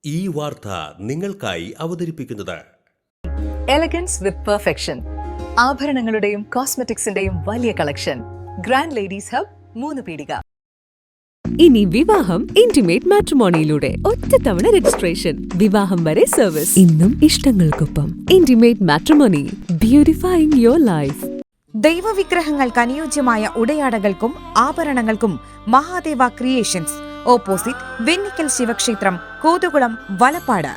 ഈ വാർത്ത നിങ്ങൾക്കായി അവതരിപ്പിക്കുന്നത് എലഗൻസ് വിത്ത് പെർഫെക്ഷൻ. ആഭരണങ്ങളുടെയും കോസ്മെറ്റിക്സിന്റെയും വലിയ കളക്ഷൻ. ഗ്രാൻഡ് ലേഡീസ് ഹബ്, 3 പീടിക. ഇനി വിവാഹം ഇന്റിമേറ്റ് മാട്രിമോണിയിലൂടെ ഒറ്റത്തവണ രജിസ്ട്രേഷൻ, വിവാഹം വരെ സർവീസ്. ഇന്നും ഇഷ്ടങ്ങൾക്കൊപ്പം ഇന്റിമേറ്റ് മാട്രിമോണി, ബ്യൂട്ടിഫൈയിങ് യുവർ ലൈഫ്. ദൈവവിഗ്രഹങ്ങൾക്ക് അനുയോജ്യമായ ഉടയാടകൾക്കും ആഭരണങ്ങൾക്കും മഹാദേവ ക്രിയേഷൻസ്, ഓപ്പോസിറ്റ് വെണ്ണിക്കൽ ശിവക്ഷേത്രം, കോതുകുളം, വലപ്പാട്.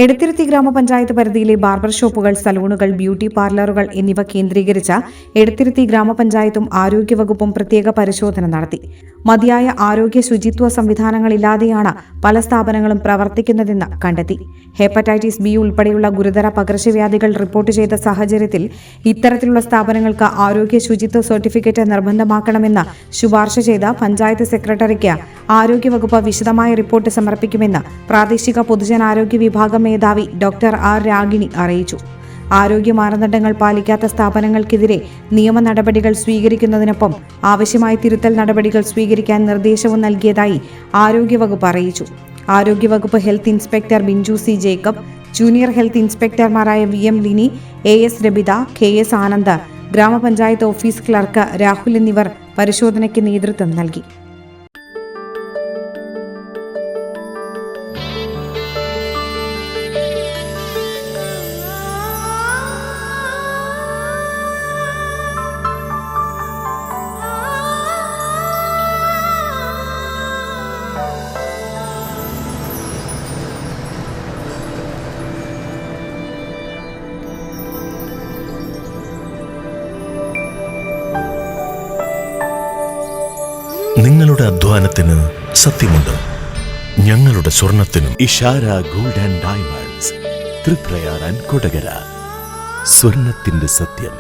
എടത്തിരുത്തി ഗ്രാമപഞ്ചായത്ത് പരിധിയിലെ ബാർബർ ഷോപ്പുകൾ, സലൂണുകൾ, ബ്യൂട്ടി പാർലറുകൾ എന്നിവ കേന്ദ്രീകരിച്ച എടത്തിരുത്തി ഗ്രാമപഞ്ചായത്തും ആരോഗ്യവകുപ്പും പ്രത്യേക പരിശോധന നടത്തി. മതിയായ ആരോഗ്യ ശുചിത്വ സംവിധാനങ്ങളില്ലാതെയാണ് പല സ്ഥാപനങ്ങളും പ്രവർത്തിക്കുന്നതെന്ന് കണ്ടെത്തി. ഹെപ്പറ്റൈറ്റിസ് ബി ഉൾപ്പെടെയുള്ള ഗുരുതര പകർച്ചവ്യാധികൾ റിപ്പോർട്ട് ചെയ്ത സാഹചര്യത്തിൽ ഇത്തരത്തിലുള്ള സ്ഥാപനങ്ങൾക്ക് ആരോഗ്യ ശുചിത്വ സർട്ടിഫിക്കറ്റ് നിർബന്ധമാക്കണമെന്ന് ശുപാർശ ചെയ്ത പഞ്ചായത്ത് സെക്രട്ടറിക്ക് ആരോഗ്യവകുപ്പ് വിശദമായ റിപ്പോർട്ട് സമർപ്പിക്കുമെന്ന് പ്രാദേശിക പൊതുജനാരോഗ്യ വിഭാഗം മേധാവി ഡോക്ടർ ആർ രാഗിണി അറിയിച്ചു. ആരോഗ്യ മാനദണ്ഡങ്ങൾ പാലിക്കാത്ത സ്ഥാപനങ്ങൾക്കെതിരെ നിയമ നടപടികൾ സ്വീകരിക്കുന്നതിനൊപ്പം ആവശ്യമായ തിരുത്തൽ നടപടികൾ സ്വീകരിക്കാൻ നിർദ്ദേശവും നൽകിയതായി ആരോഗ്യവകുപ്പ് അറിയിച്ചു. ആരോഗ്യവകുപ്പ് health inspector Binju C Jacob, junior health ഇൻസ്പെക്ടർമാരായ VM Lini, AS Rabitha, KS Anand, ഗ്രാമപഞ്ചായത്ത് ഓഫീസ് ക്ലർക്ക് രാഹുൽ എന്നിവർ പരിശോധനയ്ക്ക് നേതൃത്വം നൽകി. നിങ്ങളുടെ അധ്വാനത്തിന് സത്യമുണ്ട്, ഞങ്ങളുടെ സ്വർണത്തിനും. Ishara gold and diamonds, Triprayar and Kodakara. സ്വർണത്തിന്റെ സത്യം.